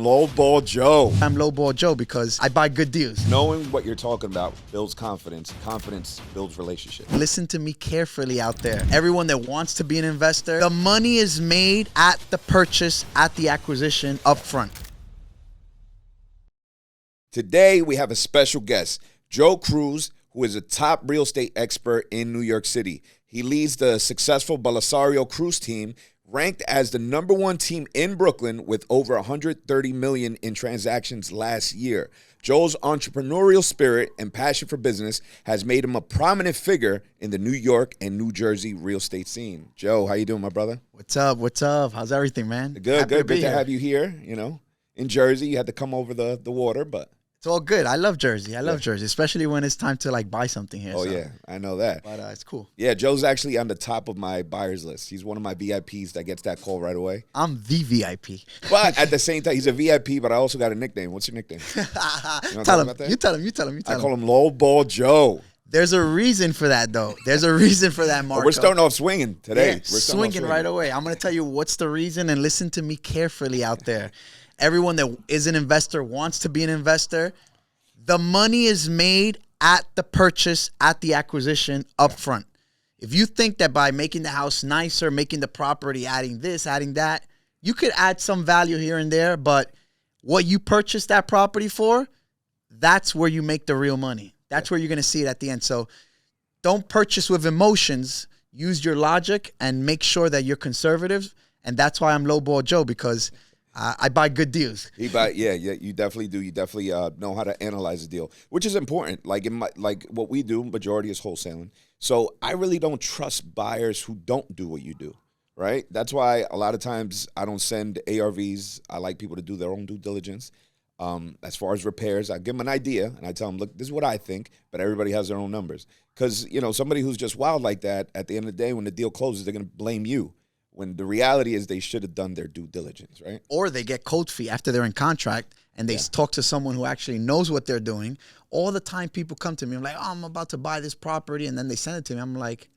Lowball Joe. I'm Lowball Joe because I buy good deals. Knowing what you're talking about builds confidence. Confidence builds relationship. Listen to me carefully out there. Everyone that wants to be an investor, the money is made at the purchase, at the acquisition, up front. Today, we have a special guest, Joe Cruz, who is a top real estate expert in New York City. He leads the successful Belisario Cruz team, ranked as the #1 team in Brooklyn with over 130 million in transactions last year. Joe's entrepreneurial spirit and passion for business has made him a prominent figure in the New York and New Jersey real estate scene. Joe, how you doing, my brother? What's up? What's up? How's everything, man? Good. Good to have you here. You know, in Jersey, you had to come over the water, but it's all good. I love Jersey. I love Jersey, especially when it's time to like buy something here. Oh, yeah, I know that. But it's cool. Yeah, Joe's actually on the top of my buyers list. He's one of my VIPs that gets that call right away. I'm the VIP. But at the same time, he's a VIP, but I also got a nickname. What's your nickname? Tell him. You tell him. I call him Lowball Joe. There's a reason for that, though. There's a reason for that, Marco. We're starting off swinging today. Yeah, we're swinging right away. I'm going to tell you what's the reason, and listen to me carefully out there. Everyone that is an investor, wants to be an investor, the money is made at the purchase, at the acquisition, up front. If you think that by making the house nicer, making the property, adding this, adding that, you could add some value here and there, but what you purchased that property for, that's where you make the real money. That's where you're going to see it at the end. So don't purchase with emotions. Use your logic and make sure that you're conservative. And that's why I'm Lowball Joe, because I buy good deals. You definitely do. You definitely know how to analyze a deal, which is important. Like what we do, majority is wholesaling. So I really don't trust buyers who don't do what you do, right? That's why a lot of times I don't send ARVs. I like people to do their own due diligence. As far as repairs, I give them an idea and I tell them, look, this is what I think, but everybody has their own numbers. Because, you know, somebody who's just wild like that, at the end of the day, when the deal closes, they're going to blame you. When the reality is they should have done their due diligence, right? Or they get cold feet after they're in contract and they talk to someone who actually knows what they're doing. All the time people come to me, I'm like, oh, I'm about to buy this property. And then they send it to me. I'm like,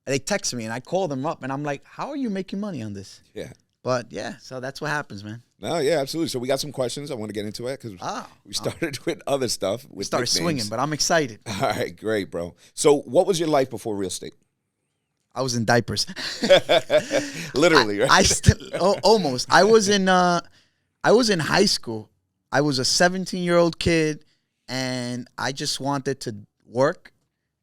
they text me and I call them up and I'm like, how are you making money on this? Yeah. But yeah, so that's what happens, man. No, yeah, absolutely. So we got some questions. I want to get into it because we started with other stuff. We started swinging, but I'm excited. All right, great, bro. So what was your life before real estate? I was in diapers. Literally, right? I still almost. I was in high school. I was a 17-year-old kid, and I just wanted to work.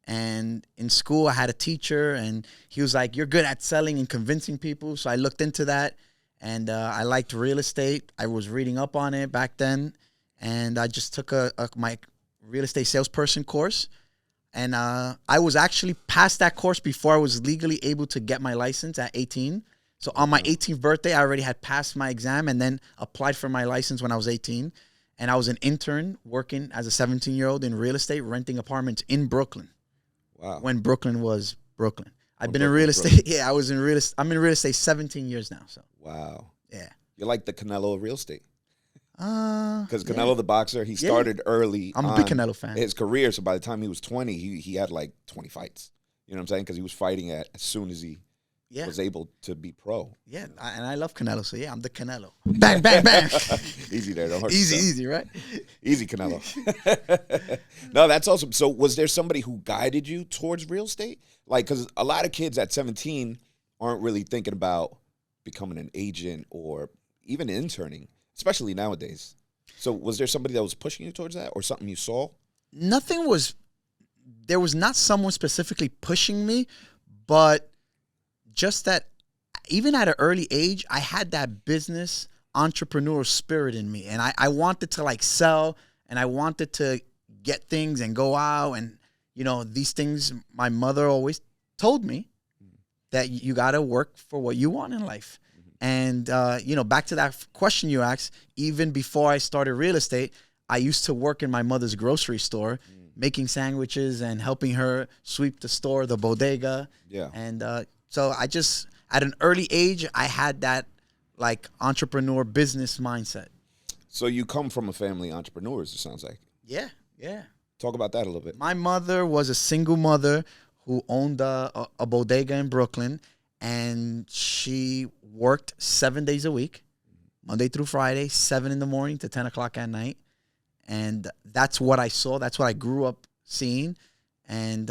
And in school, I had a teacher, and he was like, "You're good at selling and convincing people." So I looked into that, and I liked real estate. I was reading up on it back then, and I just took my real estate salesperson course. And I was actually past that course before I was legally able to get my license at 18. So on my 18th birthday, I already had passed my exam and then applied for my license when I was 18. And I was an intern working as a 17-year-old in real estate, renting apartments in Brooklyn. Wow. When Brooklyn was Brooklyn. I've been in real estate. Yeah, I'm in real estate 17 years now. So. Wow. Yeah. You're like the Canelo of real estate. Because Canelo the boxer, he started early. I'm a big Canelo fan. His career, so by the time he was 20, he had like 20 fights. You know what I'm saying? Because he was fighting as soon as he was able to be pro. Yeah, and I love Canelo, so yeah, I'm the Canelo. Bang, bang, bang. Easy there, don't hurt Easy, right? Easy, Canelo. No, that's awesome. So was there somebody who guided you towards real estate? Like, because a lot of kids at 17 aren't really thinking about becoming an agent or even interning. Especially nowadays. So was there somebody that was pushing you towards that or something you saw? There was not someone specifically pushing me, but just that even at an early age, I had that business entrepreneurial spirit in me. And I wanted to like sell and I wanted to get things and go out. And, you know, these things my mother always told me that you got to work for what you want in life. And, you know, back to that question you asked, even before I started real estate, I used to work in my mother's grocery store, making sandwiches and helping her sweep the store, the bodega. Yeah. And so I just, at an early age, I had that, like, entrepreneur business mindset. So you come from a family of entrepreneurs, it sounds like. Yeah. Talk about that a little bit. My mother was a single mother who owned a bodega in Brooklyn. And she worked 7 days a week. Monday through Friday, 7 in the morning to 10 o'clock at night. And that's what I saw. That's what I grew up seeing. And,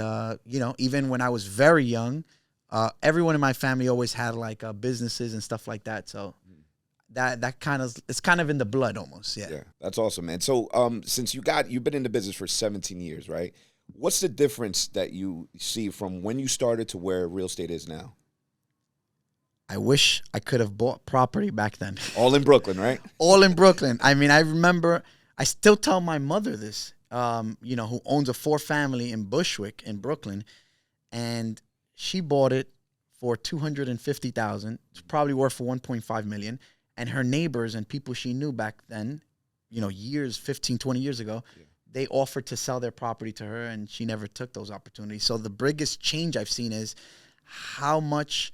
even when I was very young, everyone in my family always had like businesses and stuff like that. So that kind of, it's kind of in the blood almost. Yeah. Yeah, that's awesome, man. So since you've been in the business for 17 years, right? What's the difference that you see from when you started to where real estate is now? I wish I could have bought property back then. All in Brooklyn, right? All in Brooklyn. I mean, I remember, I still tell my mother this, who owns a 4-family in Bushwick in Brooklyn, and she bought it for $250,000. It's probably worth for $1.5 million. And her neighbors and people she knew back then, 15, 20 years ago, they offered to sell their property to her, and she never took those opportunities. So the biggest change I've seen is how much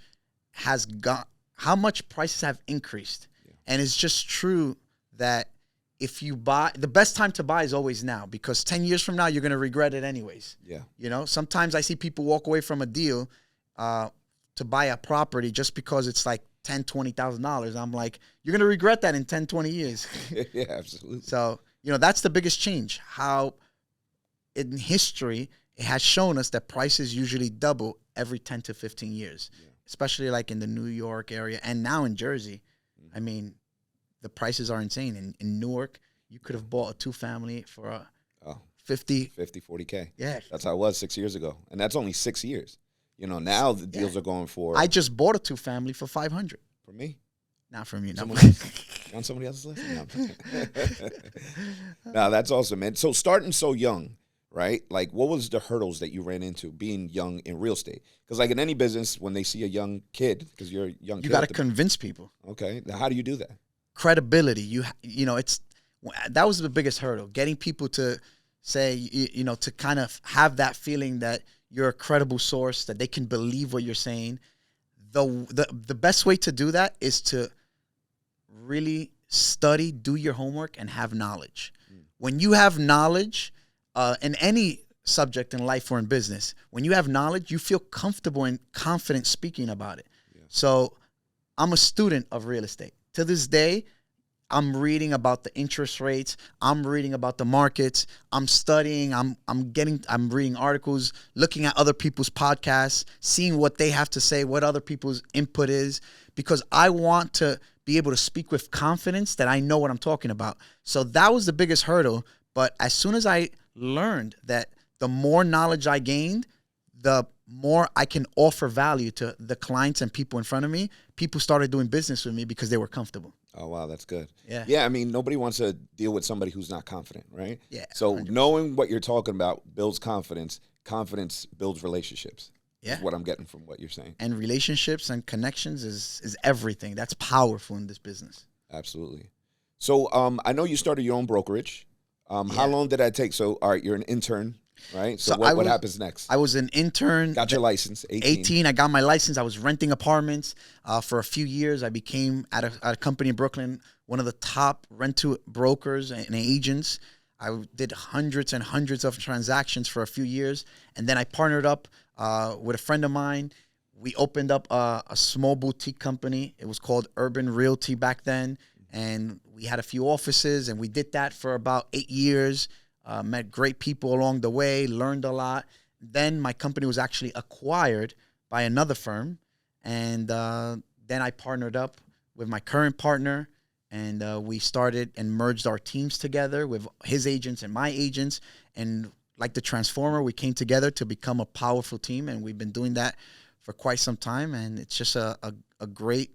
prices have increased. Yeah. And it's just true that if you buy, the best time to buy is always now, because 10 years from now, you're going to regret it anyways. Yeah. Sometimes I see people walk away from a deal to buy a property just because it's like $10,000, $20,000. I'm like, you're going to regret that in 10, 20 years. Yeah, absolutely. So, that's the biggest change. How in history, it has shown us that prices usually double every 10 to 15 years, especially like in the New York area and now in Jersey. I mean, the prices are insane. In Newark, you could have bought a 2-family for a 40K. Yeah. That's how it was 6 years ago. And that's only 6 years. Now the deals are going for. I just bought a 2-family for $500. For me? Not from you. On somebody else's list? No, that's awesome, man. So starting so young, right? Like, what was the hurdles that you ran into being young in real estate? Because like in any business, when they see a young kid, because you're a young kid. You got to convince people. Okay. Now, how do you do that? Credibility. That was the biggest hurdle. Getting people to say, to kind of have that feeling that you're a credible source, that they can believe what you're saying. The best way to do that is to really study, do your homework, and have knowledge. When you have knowledge in any subject in life or in business, when you have knowledge, you feel comfortable and confident speaking about it. Yeah. So I'm a student of real estate. To this day, I'm reading about the interest rates. I'm reading about the markets. I'm studying. I'm reading articles, looking at other people's podcasts, seeing what they have to say, what other people's input is, because I want to be able to speak with confidence that I know what I'm talking about. So that was the biggest hurdle. But as soon as I learned that the more knowledge I gained, the more I can offer value to the clients and people in front of me, people started doing business with me because they were comfortable. Oh, wow, that's good. Yeah. Yeah, I mean, nobody wants to deal with somebody who's not confident, right? Yeah. So 100%. Knowing what you're talking about builds confidence. Confidence builds relationships. Yeah. Is what I'm getting from what you're saying. And relationships and connections is everything. That's powerful in this business. Absolutely. So I know you started your own brokerage. How long did that take? So, all right, you're an intern, right? So what happens next? I was an intern. Got your license, 18. I got my license. I was renting apartments for a few years. I became, at a company in Brooklyn, one of the top rent-to brokers and agents. I did hundreds and hundreds of transactions for a few years. And then I partnered up with a friend of mine. We opened up a small boutique company. It was called Urban Realty back then. And we had a few offices, and we did that for about 8 years. Met great people along the way, learned a lot. Then my company was actually acquired by another firm. And then I partnered up with my current partner, and we started and merged our teams together with his agents and my agents. And like the Transformer, we came together to become a powerful team, and we've been doing that for quite some time. And it's just a great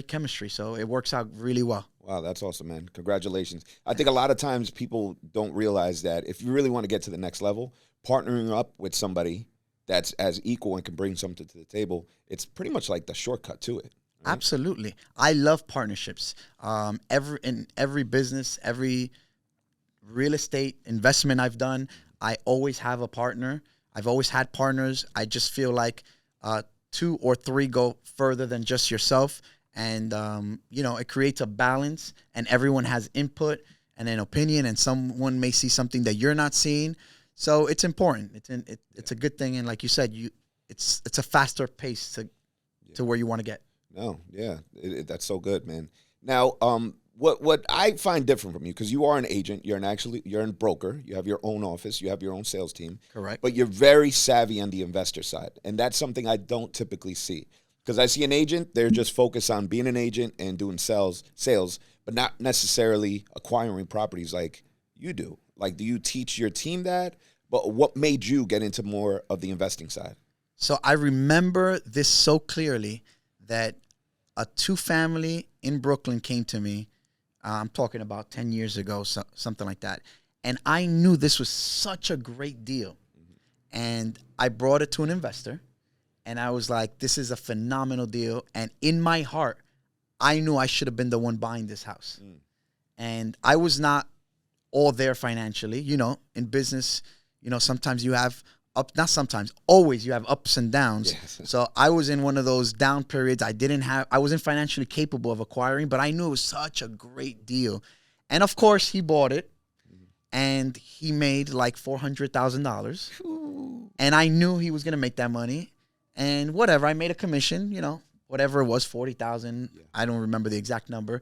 chemistry. So it works out really well. Wow, that's awesome, man. Congratulations. I think a lot of times people don't realize that if you really want to get to the next level, partnering up with somebody that's as equal and can bring something to the table, it's pretty much like the shortcut to it. Right? Absolutely. I love partnerships. In every business, every real estate investment I've done, I always have a partner. I've always had partners. I just feel like 2 or 3 go further than just yourself. And, it creates a balance, and everyone has input and an opinion, and someone may see something that you're not seeing. So it's important. It's a good thing. And like you said, it's a faster pace to where you want to get. No, yeah, that's so good, man. Now, what I find different from you, because you are an agent, you're a broker, you have your own office, you have your own sales team. Correct. But you're very savvy on the investor side, and that's something I don't typically see. Because I see an agent, they're just focused on being an agent and doing sales, but not necessarily acquiring properties like you do. Like, do you teach your team that? But what made you get into more of the investing side? So I remember this so clearly that a two-family in Brooklyn came to me. I'm talking about 10 years ago, something like that. And I knew this was such a great deal. And I brought it to an investor. And I was like, this is a phenomenal deal. And in my heart, I knew I should have been the one buying this house. And I was not all there financially. You know, in business, you know, sometimes you have always you have ups and downs. Yes. So I was in one of those down periods. I wasn't financially capable of acquiring, but I knew it was such a great deal. And of course, he bought it. And he made like $400,000. And I knew he was going to make that money. And whatever, I made a commission, you know, whatever it was, 40,000. Yeah. I don't remember the exact number.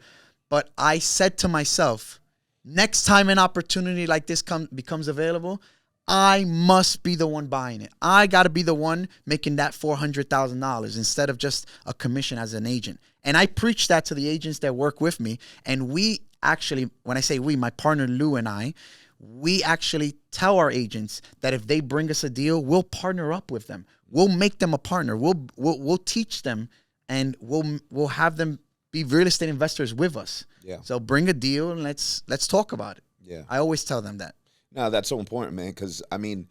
But I said to myself, next time an opportunity like this becomes available, I must be the one buying it. I got to be the one making that $400,000 instead of just a commission as an agent. And I preach that to the agents that work with me. And we actually, when I say we, my partner Lou and I, we actually tell our agents that if they bring us a deal, we'll partner up with them. We'll make them a partner. We'll teach them, and we'll have them be real estate investors with us. Yeah. So bring a deal and let's talk about it. Yeah. I always tell them that. No, that's so important, man. Because I mean,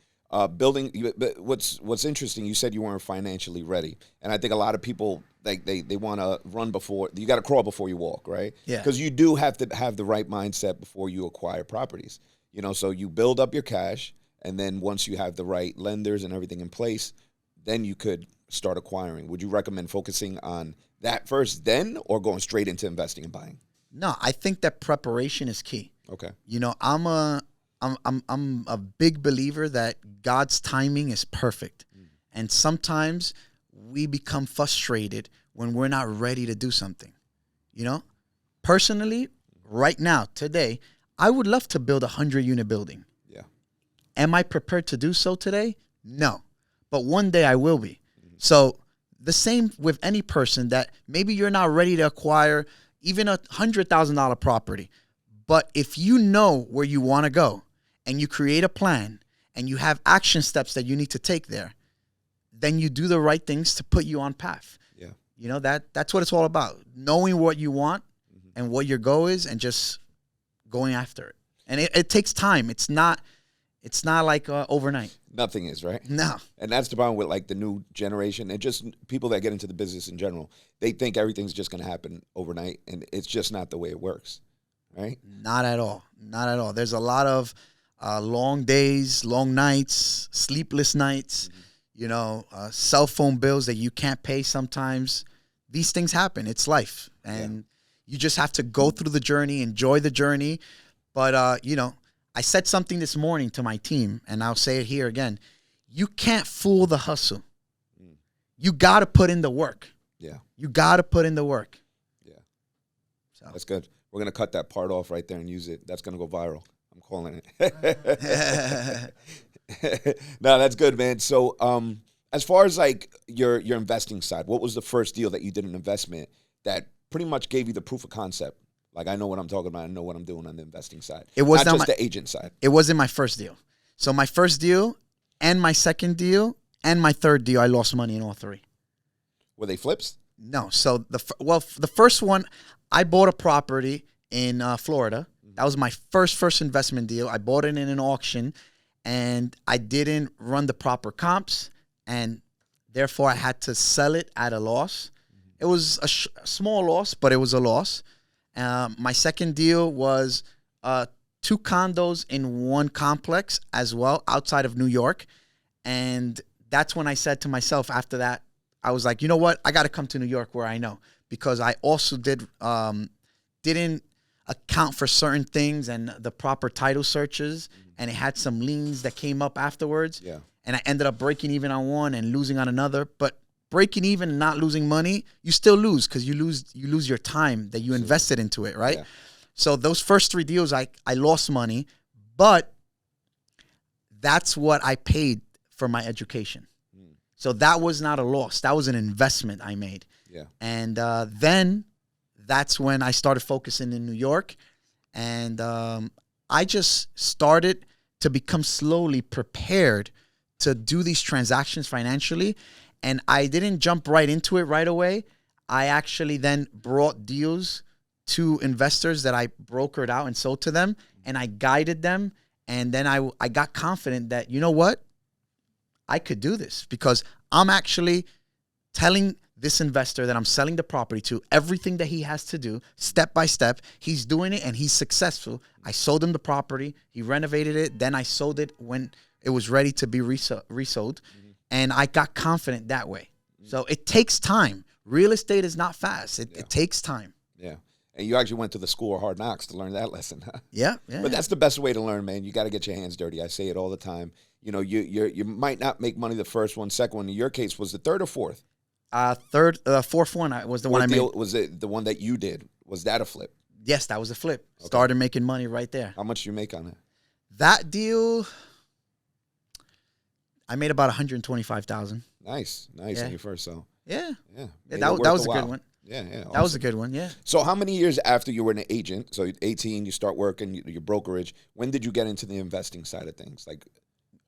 building. What's interesting? You said you weren't financially ready, and I think a lot of people like they want to run before you got to crawl before you walk, right? Yeah. Because you do have to have the right mindset before you acquire properties. You know, so you build up your cash, and then once you have the right lenders and everything in place, then you could start acquiring. Would you recommend focusing on that first, then, or going straight into investing and buying? No, I think that preparation is key. Okay. You know, I'm a big believer that God's timing is perfect. And sometimes we become frustrated when we're not ready to do something. You know, personally, right now, today, I would love to build a 100-unit building. Yeah. Am I prepared to do so today? No. But one day I will be. So the same with any person that maybe you're not ready to acquire even a $100,000 property. But if you know where you want to go and you create a plan and you have action steps that you need to take there, then you do the right things to put you on path. Yeah. You know, that's what it's all about. Knowing what you want and what your goal is and just going after it. And it takes time. It's not like overnight. Nothing is, right? No. And that's the problem with like the new generation and just people that get into the business in general. They think everything's just going to happen overnight, and it's just not the way it works, right? Not at all. Not at all. There's a lot of long days, long nights, sleepless nights, you know, cell phone bills that you can't pay sometimes. These things happen. It's life. And you just have to go through the journey, enjoy the journey. But, you know, I said something this morning to my team, and I'll say it here again. You can't fool the hustle. You got to put in the work. Yeah. You got to put in the work. Yeah. So. That's good. We're going to cut that part off right there and use it. That's going to go viral. I'm calling it. No, that's good, man. So as far as like your investing side, what was the first deal that you did in investment that pretty much gave you the proof of concept? Like, I know what I'm talking about. I know what I'm doing on the investing side. It was not just the agent side. It wasn't my first deal. So my first deal and my second deal and my third deal, I lost money in all three. Were they flips? No. So the first one, I bought a property in Florida. That was my first investment deal. I bought it in an auction, and I didn't run the proper comps, and therefore I had to sell it at a loss. It was a small loss, but it was a loss. My second deal was 2 condos in one complex as well, outside of New York. And that's when I said to myself after that, I was like, you know what? I got to come to New York where I know, because I also didn't account for certain things and the proper title searches. And it had some liens that came up afterwards. Yeah. And I ended up breaking even on one and losing on another. But breaking even and not losing money, you still lose because you lose your time that you invested into it, right? Yeah. So those first 3 deals, I lost money, but that's what I paid for my education. So that was not a loss. That was an investment I made. Yeah. And then that's when I started focusing in New York. And I just started to become slowly prepared to do these transactions financially. And I didn't jump right into it right away. I actually then brought deals to investors that I brokered out and sold to them. And I guided them. And then I got confident that, you know what? I could do this because I'm actually telling this investor that I'm selling the property to everything that he has to do step by step. He's doing it and he's successful. I sold him the property. He renovated it. Then I sold it when it was ready to be resold. Mm-hmm. And I got confident that way. Mm-hmm. So it takes time. Real estate is not fast. It takes time. Yeah. And you actually went to the school of hard knocks to learn that lesson. Yeah. But that's the best way to learn, man. You got to get your hands dirty. I say it all the time. You know, you might not make money the first one, second one. In your case, was the third or fourth? Fourth one was the one I made. Was it the one that you did? Was that a flip? Yes, that was a flip. Okay. Started making money right there. How much did you make on it? That deal, I made about $125,000. Nice on your first sell. Yeah. That was a good one. Yeah, awesome. That was a good one, yeah. So how many years after you were an agent, so 18, you start working, your brokerage, when did you get into the investing side of things? Like,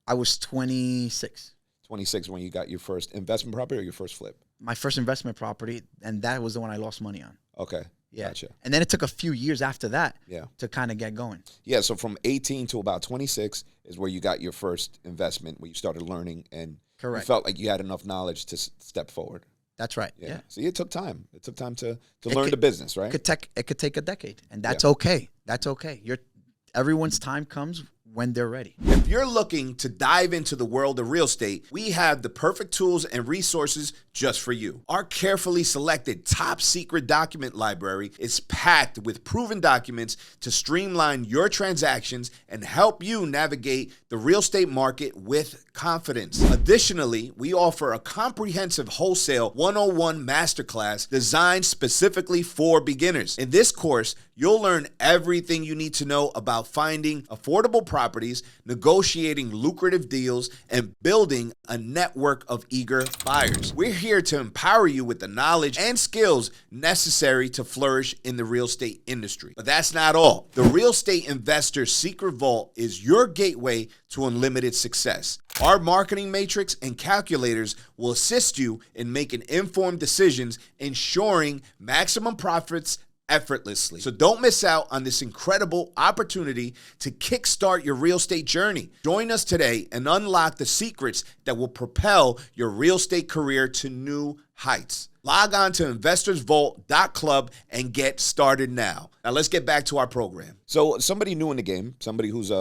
I was 26. 26 when you got your first investment property or your first flip? My first investment property, and that was the one I lost money on. Okay, yeah. Gotcha. And then it took a few years after that to kind of get going. Yeah, so from 18 to about 26 is where you got your first investment, where you started learning and you felt like you had enough knowledge to step forward. That's right. Yeah. See, it took time. It took time to learn the business, right? It could take a decade, and that's okay. That's okay. Everyone's time comes when they're ready. If you're looking to dive into the world of real estate, we have the perfect tools and resources just for you. Our carefully selected top secret document library is packed with proven documents to streamline your transactions and help you navigate the real estate market with confidence. Additionally, we offer a comprehensive wholesale 101 masterclass designed specifically for beginners. In this course, you'll learn everything you need to know about finding affordable properties, negotiating lucrative deals, and building a network of eager buyers. We're here to empower you with the knowledge and skills necessary to flourish in the real estate industry. But that's not all. The Real Estate Investor Secret Vault is your gateway to unlimited success. Our marketing matrix and calculators will assist you in making informed decisions, ensuring maximum profits effortlessly. So don't miss out on this incredible opportunity to kickstart your real estate journey. Join us today and unlock the secrets that will propel your real estate career to new heights. Log on to investorsvault.club and get started now. Now let's get back to our program. So somebody new in the game, somebody who's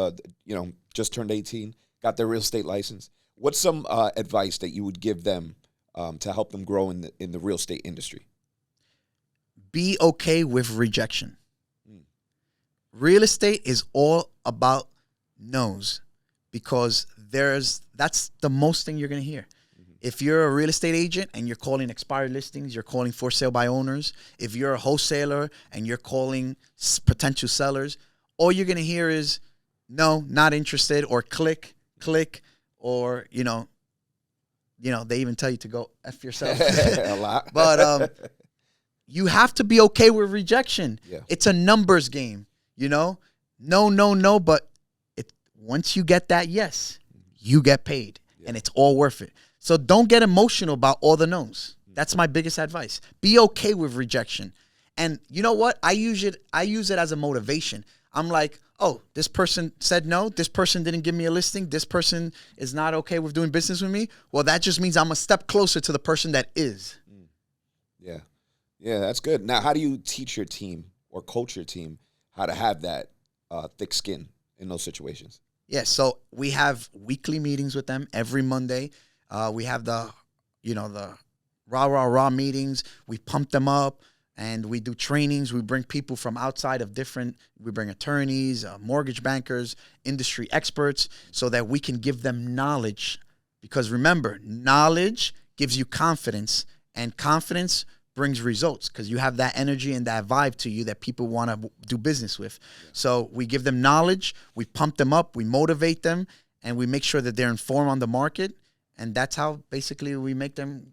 just turned 18, got their real estate license. What's some advice that you would give them to help them grow in the real estate industry? Be okay with rejection. Real estate is all about no's because that's the most thing you're going to hear. If you're a real estate agent and you're calling expired listings, you're calling for sale by owners. If you're a wholesaler and you're calling potential sellers, all you're going to hear is no, not interested, or click, or, they even tell you to go F yourself. A lot. But you have to be okay with rejection. Yeah. It's a numbers game, No, but once you get that yes, you get paid, and it's all worth it. So don't get emotional about all the no's. That's my biggest advice. Be okay with rejection. And you know what? I use it as a motivation. I'm like, oh, this person said no. This person didn't give me a listing. This person is not okay with doing business with me. Well, that just means I'm a step closer to the person that is. Yeah. Yeah, that's good. Now, how do you teach your team or coach your team how to have that thick skin in those situations? Yeah, so we have weekly meetings with them every Monday. We have the rah meetings. We pump them up, and we do trainings. We bring people from outside of we bring attorneys, mortgage bankers, industry experts, so that we can give them knowledge. Because remember, knowledge gives you confidence, and confidence brings results because you have that energy and that vibe to you that people want to do business with. Yeah. So we give them knowledge, we pump them up, we motivate them, and we make sure that they're informed on the market. And that's how basically we make them,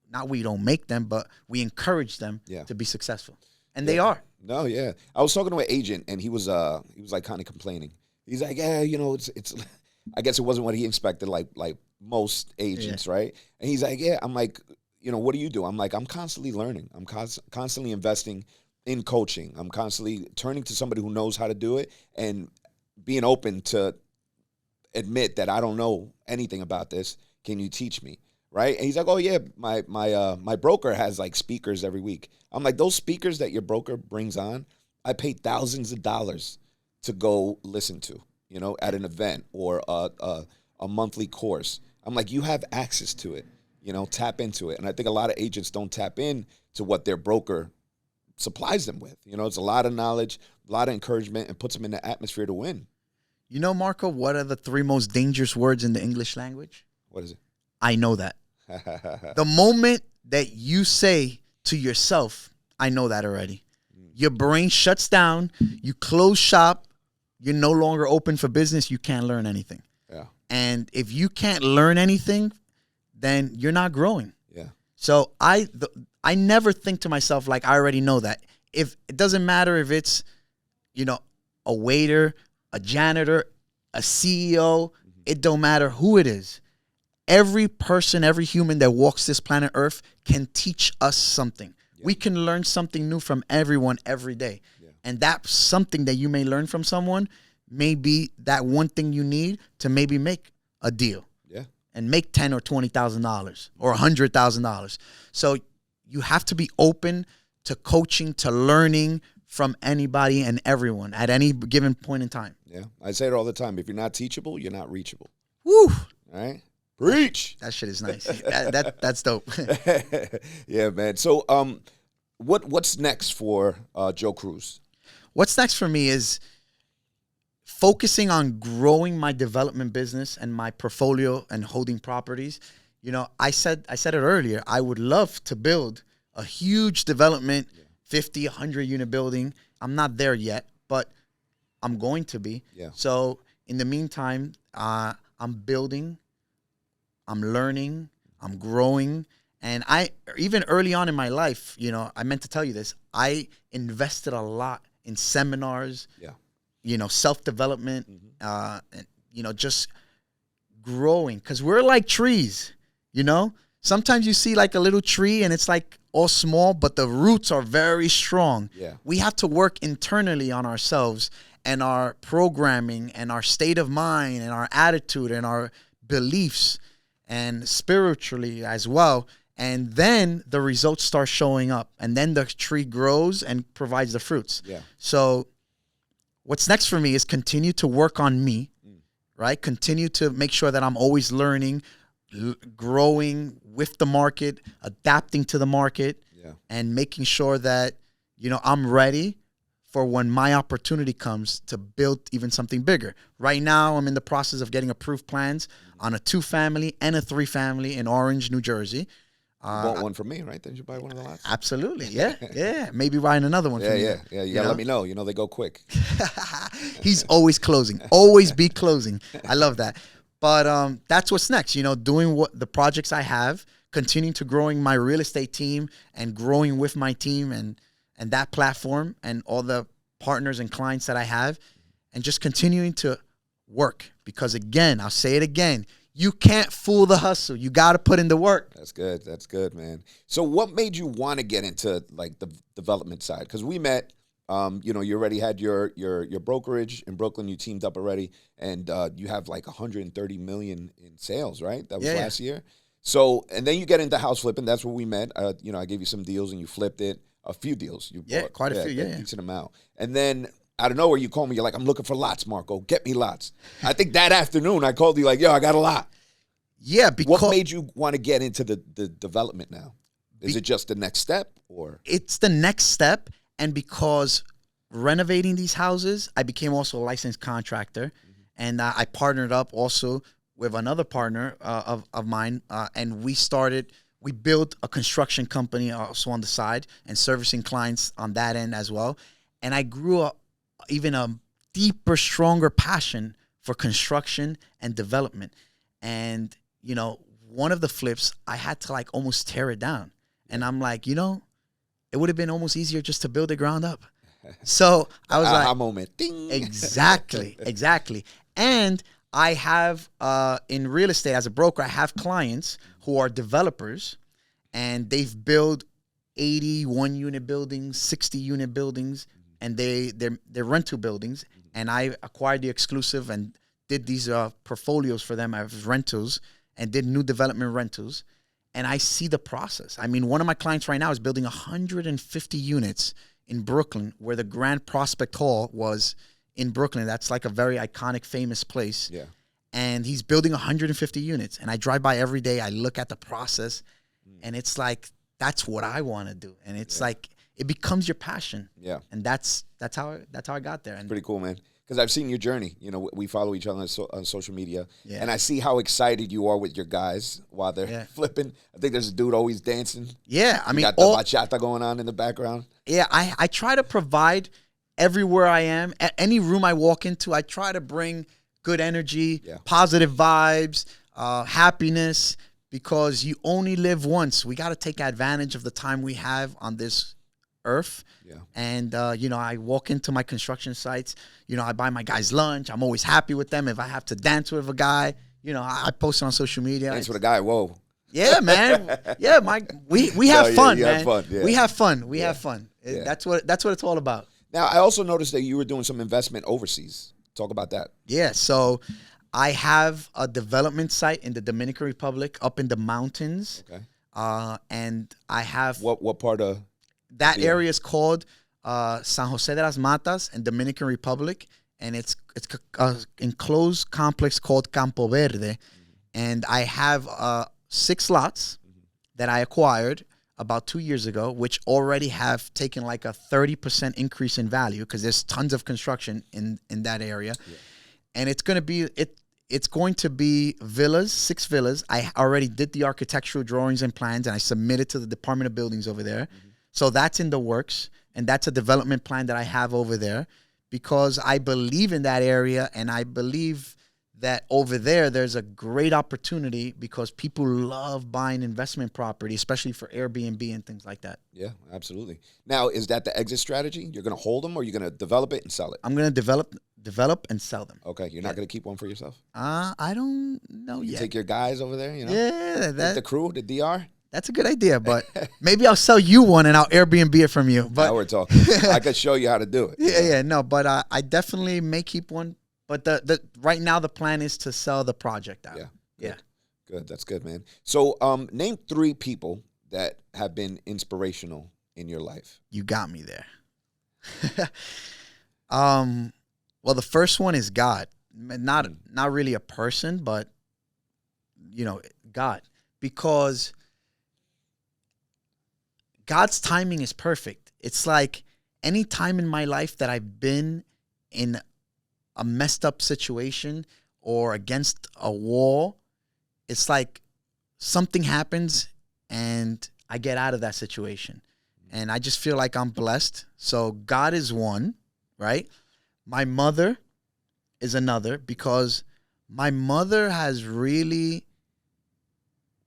not we don't make them, but we encourage them to be successful. And they are. No, yeah. I was talking to an agent, and he was like kind of complaining. He's like, yeah, you know, it's I guess it wasn't what he expected, like most agents, right? And he's like, yeah. I'm like, you know, what do you do? I'm like, I'm constantly learning. I'm constantly investing in coaching. I'm constantly turning to somebody who knows how to do it and being open to admit that I don't know anything about this. Can you teach me? Right? And he's like, oh yeah, my broker has like speakers every week. I'm like, those speakers that your broker brings on, I pay thousands of dollars to go listen to, you know, at an event or a monthly course. I'm like, you have access to it. You know, tap into it. And I think a lot of agents don't tap in to what their broker supplies them with. You know, it's a lot of knowledge, a lot of encouragement, and puts them in the atmosphere to win. You know, Marco, what are the 3 most dangerous words in the English language? What is it? I know that. The moment that you say to yourself, I know that already, your brain shuts down, you close shop, you're no longer open for business, you can't learn anything. Yeah. And if you can't learn anything, then you're not growing. Yeah. So I never think to myself like I already know that. If it doesn't matter if it's, you know, a waiter, a janitor, a CEO, it don't matter who it is. Every person, every human that walks this planet Earth can teach us something. Yeah. We can learn something new from everyone every day. Yeah. And that something that you may learn from someone may be that one thing you need to maybe make a deal. And make $10,000 or $20,000 or $100,000. So you have to be open to coaching, to learning from anybody and everyone at any given point in time. Yeah, I say it all the time. If you're not teachable, you're not reachable. Woo! All right, preach. That shit is nice. That's dope. Yeah, man. So, what's next for Joe Cruz? What's next for me is focusing on growing my development business and my portfolio and holding properties. You know, I said it earlier, I would love to build a huge development, 50, 100 unit building. I'm not there yet, but I'm going to be. Yeah. So in the meantime, I'm building, I'm learning, I'm growing. And even early on in my life, you know, I meant to tell you this, I invested a lot in seminars, you know, self-development, and, you know, just growing. Because we're like trees, you know. Sometimes you see like a little tree and it's like all small, but the roots are very strong. Yeah. We have to work internally on ourselves and our programming and our state of mind and our attitude and our beliefs and spiritually as well. And then the results start showing up. And then the tree grows and provides the fruits. Yeah. So what's next for me is continue to work on me, right? Continue to make sure that I'm always learning, growing with the market, adapting to the market, and making sure that, you know, I'm ready for when my opportunity comes to build even something bigger. Right now, I'm in the process of getting approved plans on a 2-family and a 3-family in Orange, New Jersey. You bought one from me, right? Didn't you buy one of the lots? Absolutely, yeah, yeah. Maybe buying another one from you. Yeah. You gotta let me know. You know, they go quick. He's always closing. Always be closing. I love that. But that's what's next. You know, doing what the projects I have, continuing to growing my real estate team and growing with my team and that platform and all the partners and clients that I have, and just continuing to work. Because again, I'll say it again, you can't fool the hustle. You got to put in the work. That's good. That's good, man. So what made you want to get into like the development side? Because we met, you know, you already had your brokerage in Brooklyn. You teamed up already, and you have like 130 million in sales, right? That was last year. So, and then you get into house flipping. That's where we met. You know, I gave you some deals and you flipped it. A few deals. You bought, quite a few, a decent amount. And then out of nowhere, you called me. You're like, I'm looking for lots, Marco. Get me lots. I think that afternoon, I called you like, yo, I got a lot. Yeah, because what made you want to get into the development now? Is it just the next step, or? It's the next step, and because renovating these houses, I became also a licensed contractor, and I partnered up also with another partner of mine, and we started we built a construction company also on the side and servicing clients on that end as well. And I grew up even a deeper, stronger passion for construction and development. And, you know, one of the flips, I had to like almost tear it down. And I'm like, you know, it would have been almost easier just to build it ground up. So I was like, moment. Ding. Exactly. And I have, in real estate as a broker, I have clients who are developers and they've built 81 unit buildings, 60 unit buildings, and they're rental buildings. And I acquired the exclusive and did these portfolios for them as rentals and did new development rentals. And I see the process. I mean, one of my clients right now is building 150 units in Brooklyn, where the Grand Prospect Hall was in Brooklyn. That's like a very iconic, famous place. Yeah. And he's building 150 units. And I drive by every day. I look at the process. And it's like, that's what I want to do. And it's like, it becomes your passion. Yeah. And that's how I got there. And pretty cool, man. Because I've seen your journey. You know, we follow each other on social media. Yeah. And I see how excited you are with your guys while they're flipping. I think there's a dude always dancing. Yeah. I mean, got the bachata going on in the background. Yeah. I try to provide everywhere I am. At any room I walk into, I try to bring good energy, positive vibes, happiness, because you only live once. We got to take advantage of the time we have on this earth. Yeah. And, you know, I walk into my construction sites, you know, I buy my guys lunch. I'm always happy with them. If I have to dance with a guy, you know, I post it on social media. Dance with a guy, whoa. Yeah, man. Yeah, we have fun, man. Have fun, yeah. We have fun. We have fun. Yeah. That's what it's all about. Now, I also noticed that you were doing some investment overseas. Talk about that. Yeah, so I have a development site in the Dominican Republic up in the mountains. Okay. And I have... What part of... That area is called San Jose de las Matas in Dominican Republic, and it's an enclosed complex called Campo Verde. And I have 6 lots that I acquired about 2 years ago, which already have taken like a 30% increase in value because there's tons of construction in that area. Yeah. And it's going to be villas, 6 villas. I already did the architectural drawings and plans, and I submitted to the Department of Buildings over there. So that's in the works, and that's a development plan that I have over there because I believe in that area, and I believe that over there's a great opportunity because people love buying investment property, especially for Airbnb and things like that. Yeah, absolutely. Now, is that the exit strategy? You're going to hold them, or you're going to develop it and sell it? I'm going to develop and sell them. Okay, you're not going to keep one for yourself? I don't know yet. Take your guys over there, you know? Yeah. The crew, the DR? That's a good idea, but maybe I'll sell you one and I'll Airbnb it from you. But now we're talking. I could show you how to do it. Yeah, no, but I definitely may keep one. But the right now the plan is to sell the project out. Yeah. Good. That's good, man. So name 3 people that have been inspirational in your life. You got me there. Well, the first one is God. Not really a person, but you know, God. Because God's timing is perfect. It's like any time in my life that I've been in a messed up situation or against a wall, it's like something happens and I get out of that situation. And I just feel like I'm blessed. So God is one, right? My mother is another because my mother has really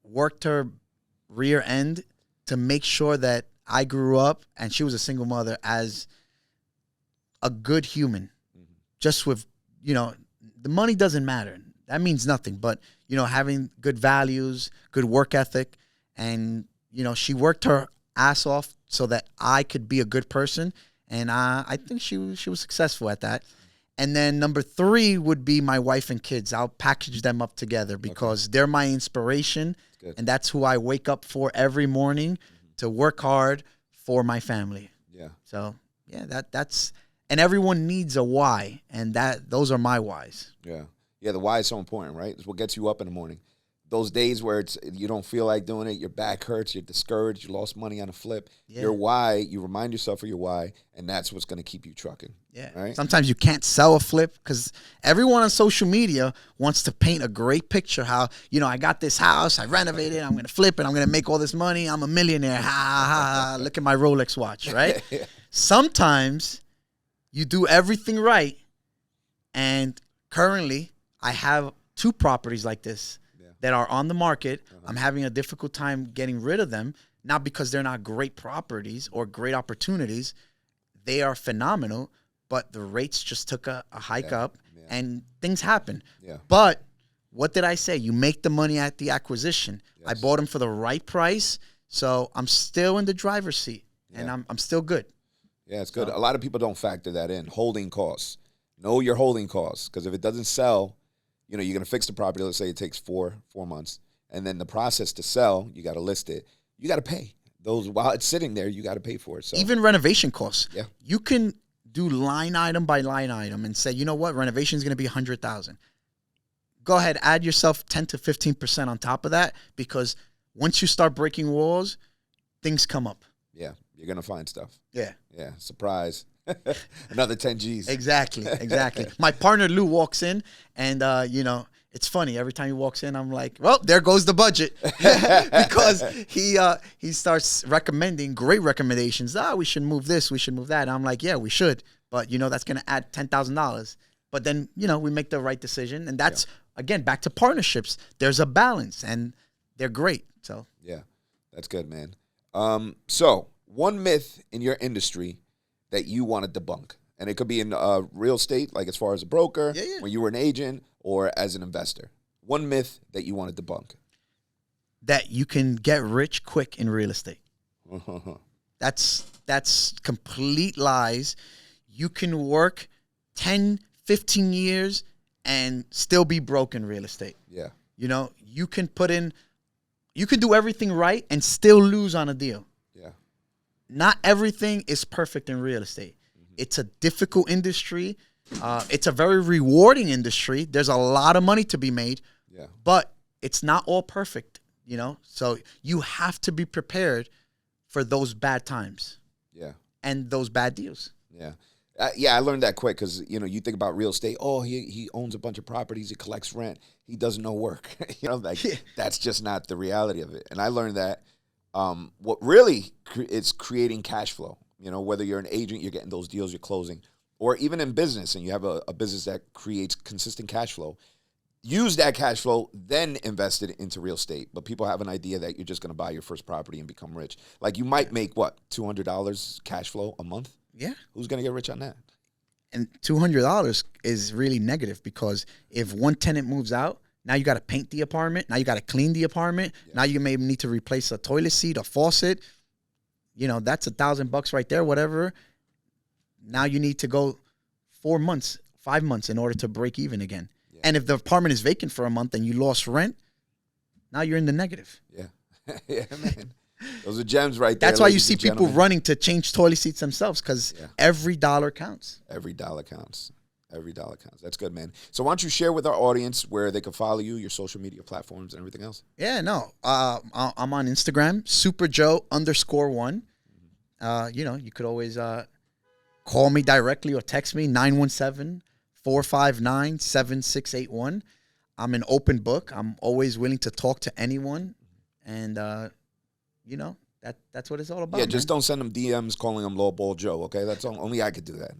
worked her rear end to make sure that I grew up, and she was a single mother, as a good human. Just with, you know, the money doesn't matter. That means nothing. But, you know, having good values, good work ethic, and, you know, she worked her ass off so that I could be a good person. And I think she was successful at that. And then number 3 would be my wife and kids. I'll package them up together because they're my inspiration. And that's who I wake up for every morning to work hard for my family. Yeah. So, yeah, that's, and everyone needs a why. And those are my whys. Yeah. Yeah, the why is so important, right? It's what gets you up in the morning. those days where you don't feel like doing it, your back hurts, you're discouraged, you lost money on a flip. Yeah. Your why, you remind yourself of your why, and that's what's going to keep you trucking. Yeah. Right? Sometimes you can't sell a flip because everyone on social media wants to paint a great picture. How, I got this house, I renovated, I'm going to flip it, I'm going to make all this money, I'm a millionaire. Ha, ha, ha. Look at my Rolex watch, right? Sometimes you do everything right. And currently, I have 2 properties like this that are on the market. I'm having a difficult time getting rid of them, not because they're not great properties or great opportunities. They are phenomenal, but the rates just took a hike up, and things happen. Yeah. But what did I say? You make the money at the acquisition. Yes. I bought them for the right price, so I'm still in the driver's seat, and I'm still good. Yeah, it's good. A lot of people don't factor that in. Holding costs. Know your holding costs, because if it doesn't sell, you're going to fix the property. Let's say it takes four months. And then the process to sell, you got to list it. You got to pay. Those while it's sitting there, you got to pay for it. So even renovation costs. Yeah. You can do line item by line item and say, you know what, renovation is going to be $100,000. Go ahead, add yourself 10 to 15% on top of that, because once you start breaking walls, things come up. Yeah, you're going to find stuff. Yeah. Yeah, surprise. Another 10 G's. Exactly. My partner Lou walks in, and it's funny. Every time he walks in, I'm like, well, there goes the budget, because he starts recommending great recommendations. We should move this, we should move that. And I'm like, yeah, we should, but that's going to add $10,000. But then we make the right decision, and that's again back to partnerships. There's a balance, and they're great. So yeah, that's good, man. So one myth in your industry that you want to debunk, and it could be in real estate, like as far as a broker, when you were an agent, or as an investor. One myth that you want to debunk. That you can get rich quick in real estate. That's complete lies. You can work 10, 15 years and still be broke in real estate. Yeah. You can do everything right and still lose on a deal. Yeah. Not everything is perfect in real estate. Mm-hmm. It's a difficult industry. It's a very rewarding industry. There's a lot of money to be made. Yeah. But it's not all perfect, So you have to be prepared for those bad times. Yeah. And those bad deals. Yeah. I learned that quick because, you think about real estate. Oh, he owns a bunch of properties. He collects rent. He does no work. That's just not the reality of it. And I learned that what really is creating cash flow. Whether you're an agent, you're getting those deals, you're closing, or even in business, and you have a business that creates consistent cash flow. Use that cash flow, then invest it into real estate. But people have an idea that you're just going to buy your first property and become rich. Like you might make, $200 cash flow a month? Yeah. Who's going to get rich on that? And $200 is really negative, because if one tenant moves out, now you got to paint the apartment. Now you got to clean the apartment. Yeah. Now you may need to replace a toilet seat, a faucet. That's $1,000 right there, whatever. Now you need to go 4 months, 5 months in order to break even again. Yeah. And if the apartment is vacant for a month and you lost rent, now you're in the negative. Yeah. Yeah, man. Those are gems right there. That's why you see people running to change toilet seats themselves, because every dollar counts. Every dollar counts. Every dollar counts. That's good, man. So why don't you share with our audience where they can follow you, your social media platforms, and everything else? Yeah, no. I'm on Instagram, superjoe_1. You could always call me directly or text me, 917-459-7681. I'm an open book. I'm always willing to talk to anyone. And, that's what it's all about. Yeah, just don't send them DMs calling them Lowball Joe, okay? That's only I could do that.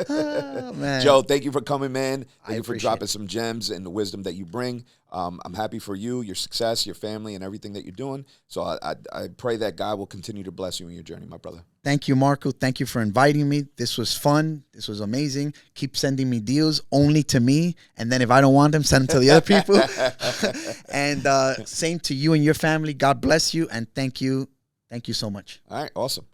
Oh, man. Joe, thank you for coming, man. Thank you for dropping some gems and the wisdom that you bring. I'm happy for you, your success, your family, and everything that you're doing. So I pray that God will continue to bless you in your journey, my brother. Thank you, Marco. Thank you for inviting me. This was fun. This was amazing. Keep sending me deals only to me. And then if I don't want them, send them to the other people. And same to you and your family. God bless you. And thank you. Thank you so much. All right. Awesome.